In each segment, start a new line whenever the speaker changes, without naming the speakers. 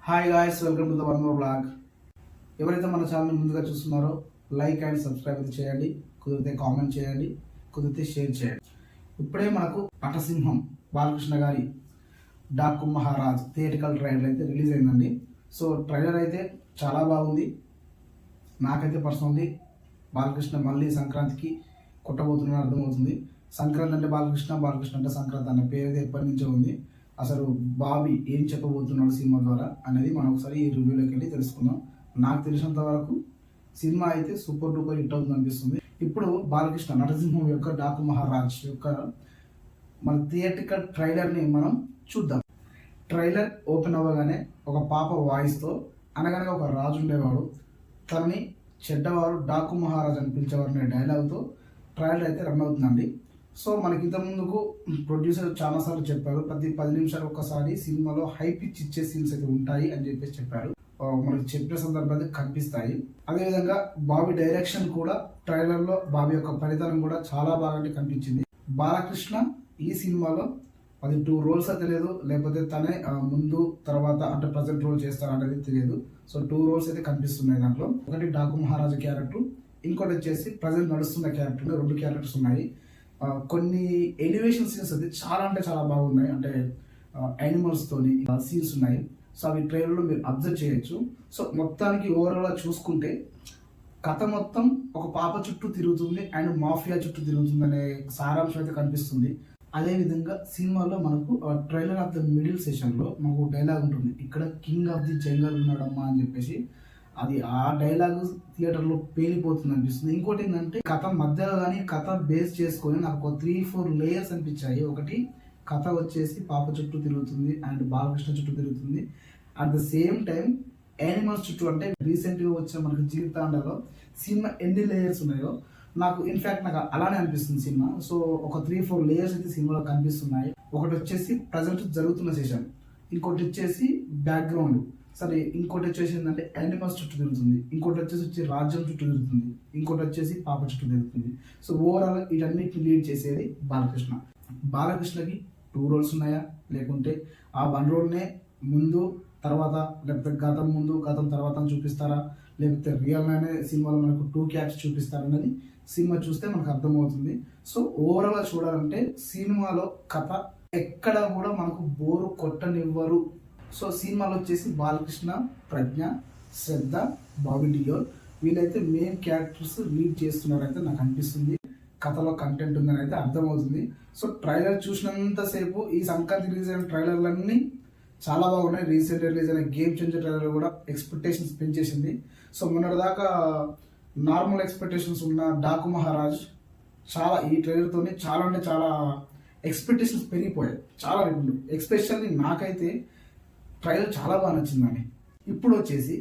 Hi guys, welcome to the one more blog. ఎవరైతే మన channel ముందుగా చూస్తున్నారో లైక్ అండ్ సబ్స్క్రైబ్ అయితే చేయండి, కుదిరితే కామెంట్ చేయండి, కుదిరితే షేర్ చేయండి. ఇప్పుడే మనకు నటసింహం బాలకృష్ణ గారి డాకు మహారాజ్ థియేటికల్ ట్రైలర్ అయితే రిలీజ్ అయిందండి. సో ట్రైలర్ అయితే చాలా బాగుంది. నాకైతే పర్సనల్లీ బాలకృష్ణ మళ్ళీ సంక్రాంతికి కొట్టబోతున్న అర్థమవుతుంది. సంక్రాంతి అంటే బాలకృష్ణ, బాలకృష్ణ అంటే సంక్రాంతి అనే పేరు అయితే ఎప్పటి నుంచో ఉంది. అసలు బాబీ ఏం చెప్పబోతున్నాడు సినిమా ద్వారా అనేది మనం ఒకసారి ఈ రివ్యూలోకి వెళ్ళి తెలుసుకుందాం. నాకు తెలిసినంత వరకు సినిమా అయితే సూపర్ డూపర్ హిట్ అవుతుంది అనిపిస్తుంది. ఇప్పుడు బాలకృష్ణ నటసింహం యొక్క డాకు మహారాజ్ యొక్క మన థియేటికల్ ట్రైలర్ని మనం చూద్దాం. ట్రైలర్ ఓపెన్ అవ్వగానే ఒక పాప వాయిస్తో అనగనగా ఒక రాజు ఉండేవాడు, తనని చెడ్డవారు డాకు మహారాజ్ అని పిలిచేవారు అనే డైలాగ్తో ట్రైలర్ అయితే రన్ అవుతుందండి. సో మనకి ఇంత ముందుకు ప్రొడ్యూసర్ చాలాసార్లు చెప్పారు, ప్రతి 10 నిమిషాలు ఒక్కసారి సినిమాలో హైప్ ఇచ్చే సీన్స్ అయితే ఉంటాయి అని చెప్పేసి చెప్పారు. మనకి చెప్పే సందర్భాలు కనిపిస్తాయి. అదేవిధంగా బాబీ డైరెక్షన్ కూడా ట్రైలర్లో బాబీ యొక్క ఫలితానం కూడా చాలా బాగా కనిపించింది. బాలకృష్ణ ఈ సినిమాలో అది 2 రోల్స్ అయితే తెలియదు, లేకపోతే తనే ముందు తర్వాత అంటే ప్రజెంట్ రోల్ చేస్తారా అనేది తెలియదు. సో 2 రోల్స్ అయితే కనిపిస్తున్నాయి దాంట్లో. ఒకటి డాకు మహారాజు క్యారెక్టర్, ఇంకోటి వచ్చేసి ప్రజెంట్ నడుస్తున్న క్యారెక్టర్. 2 క్యారెక్టర్స్ ఉన్నాయి. కొన్ని ఎలివేషన్ సీన్స్ అయితే చాలా అంటే చాలా బాగున్నాయి. అంటే యానిమల్స్ తోని సీన్స్ ఉన్నాయి. సో అవి ట్రైలర్లో మీరు అబ్జర్వ్ చేయొచ్చు. సో మొత్తానికి ఓవరాల్గా చూసుకుంటే కథ మొత్తం ఒక పాప చుట్టూ తిరుగుతుంది అండ్ మాఫియా చుట్టూ తిరుగుతుంది అనే సారాంశం అయితే కనిపిస్తుంది. అదేవిధంగా సినిమాలో మనకు ట్రైలర్ ఆఫ్ ద మిడిల్ సెషన్లో మనకు డైలాగ్ ఉంటుంది, ఇక్కడ కింగ్ ఆఫ్ ది జంగల్ ఉన్నాడమ్మా అని చెప్పేసి. అది ఆ డైలాగ్ థియేటర్లో పేలిపోతుంది అనిపిస్తుంది. ఇంకోటి ఏంటంటే కథ మధ్యలో కానీ కథ బేస్ చేసుకొని నాకు 3-4 లేయర్స్ అనిపించాయి. ఒకటి కథ వచ్చేసి పాప చుట్టూ తిరుగుతుంది అండ్ బాలకృష్ణ చుట్టూ తిరుగుతుంది. At the same time animals చుట్టూ, అంటే రీసెంట్గా వచ్చిన మనకు జీవితాండలో సినిమా ఎన్ని లేయర్స్ ఉన్నాయో నాకు ఇన్ఫాక్ట్ నాకు అలానే అనిపిస్తుంది సినిమా. సో ఒక 3-4 లేయర్స్ అయితే సినిమాలో కనిపిస్తున్నాయి. ఒకటి వచ్చేసి ప్రజెంట్ జరుగుతున్న సెషన్, ఇంకోటి వచ్చేసి బ్యాక్గ్రౌండ్, సరే ఇంకోటి వచ్చేసి ఏంటంటే యానిమల్స్ చుట్టూ తిరుగుతుంది, ఇంకోటి వచ్చేసి రాజ్యం చుట్టూ తిరుగుతుంది, ఇంకోటి వచ్చేసి పాప చుట్టూ తిరుగుతుంది. సో ఓవరాల్ వీటన్నిటిని లీడ్ చేసేది బాలకృష్ణ. బాలకృష్ణకి 2 రోల్స్ ఉన్నాయా, లేకుంటే ఆ 1 రోల్నే ముందు తర్వాత, లేకపోతే గతం ముందు గతం తర్వాత చూపిస్తారా, లేకపోతే రియల్ అనే సినిమాలో మనకు 2 క్యాప్స్ చూపిస్తారన్నది సినిమా చూస్తే మనకు అర్థమవుతుంది. సో ఓవరాల్ చూడాలంటే సినిమాలో కథ ఎక్కడ కూడా మనకు బోరు కొట్టనివ్వరు. సో సినిమాలో వచ్చేసి బాలకృష్ణ, ప్రజ్ఞ, శ్రద్ధ, బాబీ డియోల్ వీళ్ళైతే మెయిన్ క్యారెక్టర్స్ లీడ్ చేస్తున్నారైతే నాకు అనిపిస్తుంది. కథలో కంటెంట్ ఉందని అయితే అర్థమవుతుంది. సో ట్రైలర్ చూసినంతసేపు ఈ సంక్రాంతి రిలీజ్ అయిన ట్రైలర్లన్నీ చాలా బాగున్నాయి. రీసెంట్ రిలీజ్ అయిన గేమ్ చేంజర్ ట్రైలర్ కూడా ఎక్స్పెక్టేషన్స్ పెంచేసింది. సో మొన్నటిదాకా నార్మల్ ఎక్స్పెక్టేషన్స్ ఉన్న డాకు మహారాజ్ చాలా ఈ ట్రైలర్తోనే చాలా అంటే చాలా ఎక్స్పెక్టేషన్స్ పెరిగిపోయాయి. చాలా ఎస్పెషల్లీ నాకైతే ట్రైలర్ చాలా బాగా నచ్చిందండి. ఇప్పుడు వచ్చేసి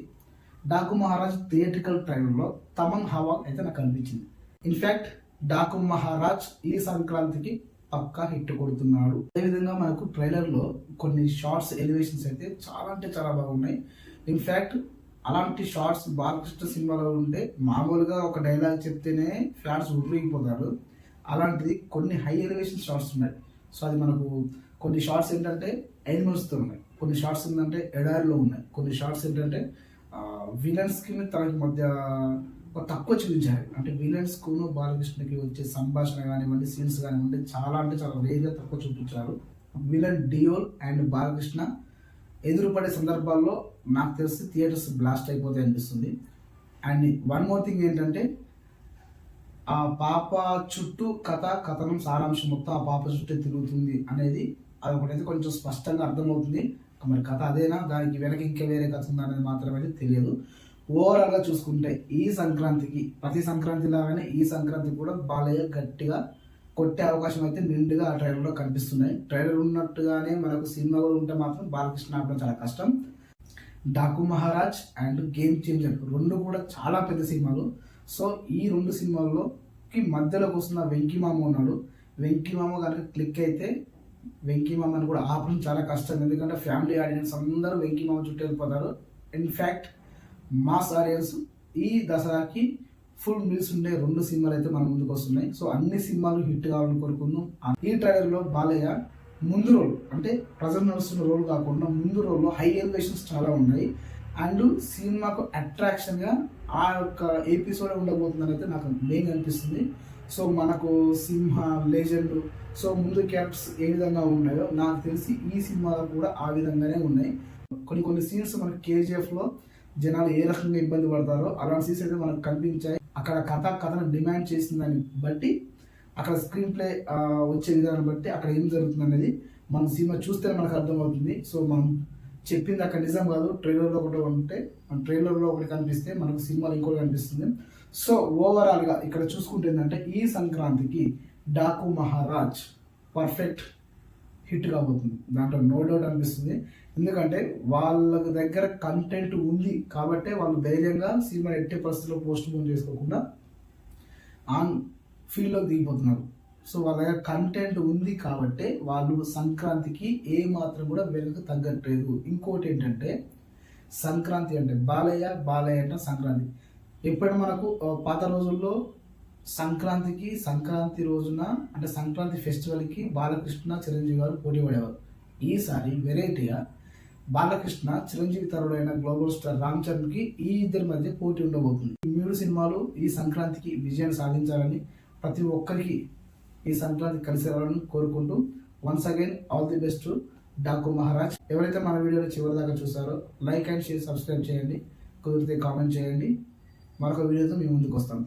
డాకు మహారాజ్ థియేట్రికల్ ట్రైలర్లో తమన్ హవా అయితే నాకు అనిపించింది. ఇన్ఫ్యాక్ట్ డాకు మహారాజ్ ఈ సంక్రాంతికి పక్కా హిట్ కొడుతున్నాడు. అదేవిధంగా మనకు ట్రైలర్లో కొన్ని షార్ట్స్ ఎలివేషన్స్ అయితే చాలా అంటే చాలా బాగున్నాయి. ఇన్ఫ్యాక్ట్ అలాంటి షార్ట్స్ బాలకృష్ణ సినిమాలో ఉంటే మామూలుగా ఒక డైలాగ్ చెప్తేనే ఫ్యాన్స్ ఉర్రిగిపోతారు. అలాంటిది కొన్ని హై ఎలివేషన్ షార్ట్స్ ఉన్నాయి. సో అది మనకు కొన్ని షార్ట్స్ ఏంటంటే యానిమల్స్తో ఉన్నాయి, కొన్ని షార్ట్స్ ఏంటంటే ఎడారిలో ఉన్నాయి, కొన్ని షార్ట్స్ ఏంటంటే విలన్స్కి తనకి మధ్య తక్కువ చూపించారు. అంటే విలన్స్కు బాలకృష్ణకి వచ్చే సంభాషణ కానివ్వండి, సీన్స్ కానివ్వండి చాలా అంటే చాలా రేర్గా తక్కువ చూపించారు. విలన్ డియోల్ అండ్ బాలకృష్ణ ఎదురుపడే సందర్భాల్లో నాకు తెలిసి థియేటర్స్ బ్లాస్ట్ అయిపోతాయి అనిపిస్తుంది. అండ్ వన్ మోర్ థింగ్ ఏంటంటే ఆ పాప చుట్టూ కథనం సారాంశం మొత్తం ఆ పాప చుట్టూ తిరుగుతుంది అనేది అది ఒకటైతే కొంచెం స్పష్టంగా అర్థమవుతుంది. మరి కథ అదేనా, దానికి వెనక ఇంకా వేరే కథ ఉందా అనేది మాత్రమైతే తెలియదు. ఓవరాల్గా చూసుకుంటే ఈ సంక్రాంతికి ప్రతి సంక్రాంతి లాగానే ఈ సంక్రాంతికి కూడా బాలయ్య గట్టిగా కొట్టే అవకాశం అయితే నిండుగా ఆ ట్రైలర్లో కనిపిస్తున్నాయి. ట్రైలర్ ఉన్నట్టుగానే మనకు సినిమా కూడా ఉంటే మాత్రం బాలకృష్ణ ఆపడం చాలా కష్టం. Daaku Maharaj and game changer 2 కూడా చాలా పెద్ద సినిమాలు. సో ఈ 2 సినిమాల్లోకి మధ్యలోకి వస్తున్న వెంకీమామ ఉన్నాడు. వెంకీమామ కనుక క్లిక్ అయితే వెంకీమామని కూడా ఆపడం చాలా కష్టం. ఎందుకంటే ఫ్యామిలీ ఆడియన్స్ అందరూ వెంకీమామ చుట్టూ వెళ్ళిపోతారు. ఇన్ఫ్యాక్ట్ మాస్ ఆడియన్స్ ఈ దసరాకి ఫుల్ మీల్స్ ఉండే 2 సినిమాలు అయితే మన ముందుకు వస్తున్నాయి. సో అన్ని సినిమాలు హిట్ కావాలని కోరుకుందాం. ఈ ట్రైలర్లో బాలయ్య ముందు రోల్ అంటే ప్రజెంట్ నడుస్తున్న రోల్ కాకుండా ముందు రోల్లో హై ఎలివేషన్స్ చాలా ఉన్నాయి. అండ్ సినిమాకు అట్రాక్షన్గా ఆ యొక్క ఎపిసోడ్ ఉండబోతుందని అయితే నాకు మెయిన్ అనిపిస్తుంది. సో మనకు సింహ లెజెండ్ సో ముందు క్యారెక్టర్స్ ఏ విధంగా ఉన్నాయో నాకు తెలిసి ఈ సినిమాలో కూడా ఆ విధంగానే ఉన్నాయి. కొన్ని సీన్స్ మనకి కేజీఎఫ్లో జనాలు ఏ రకంగా ఇబ్బంది పడతారో అలాంటి సీన్స్ అయితే మనకు కనిపించాయి. అక్కడ కథను డిమాండ్ చేసిందని బట్టి అక్కడ స్క్రీన్ ప్లే వచ్చే విధానం బట్టి అక్కడ ఏం జరుగుతుంది అనేది మన సినిమా చూస్తేనే మనకు అర్థమవుతుంది. సో మనం చెప్పింది అక్కడ నిజం కాదు, ట్రైలర్లో ఒకటి ఉంటే మన ట్రైలర్లో ఒకటి కనిపిస్తే మనకు సినిమాలో ఇంకోటి కనిపిస్తుంది. సో ఓవరాల్గా ఇక్కడ చూసుకుంటే ఏంటంటే ఈ సంక్రాంతికి డాకు మహారాజ్ పర్ఫెక్ట్ హిట్ కాబోతుంది, దాంట్లో నో డౌట్ అనిపిస్తుంది. ఎందుకంటే వాళ్ళ దగ్గర కంటెంట్ ఉంది కాబట్టి వాళ్ళు ధైర్యంగా సినిమా ఎట్టే పరిస్థితుల్లో పోస్ట్ పోన్ చేసుకోకుండా ఆన్ ఫీల్డ్లోకి దిగిపోతున్నారు. సో వాళ్ళ దగ్గర కంటెంట్ ఉంది కాబట్టి వాళ్ళు సంక్రాంతికి ఏ మాత్రం కూడా వెనుక తగ్గట్లేదు. ఇంకోటి ఏంటంటే సంక్రాంతి అంటే బాలయ్య అంటే సంక్రాంతి. ఎప్పుడు మనకు పాత రోజుల్లో సంక్రాంతి రోజున అంటే సంక్రాంతి ఫెస్టివల్కి బాలకృష్ణ చిరంజీవి గారు పోటీ పడేవారు. ఈసారి వెరైటీగా బాలకృష్ణ చిరంజీవి తరుడైన గ్లోబల్ స్టార్ రామ్ చరణ్కి ఈ ఇద్దరి మధ్య పోటీ ఉండబోతుంది. ఈ 3 సినిమాలు ఈ సంక్రాంతికి విజయాన్ని సాధించాలని ప్రతి ఒక్కరికి ఈ సంక్రాంతి కలిసి రావాలని కోరుకుంటూ once again all the best Daaku Maharaj. ఎవరైతే మన వీడియోని చివరి దాకా చూసారో లైక్ అండ్ షేర్ సబ్స్క్రైబ్ చేయండి, కుదిరితే కామెంట్ చేయండి. మరొక వీడియోతో మీ ముందుకు వస్తాం.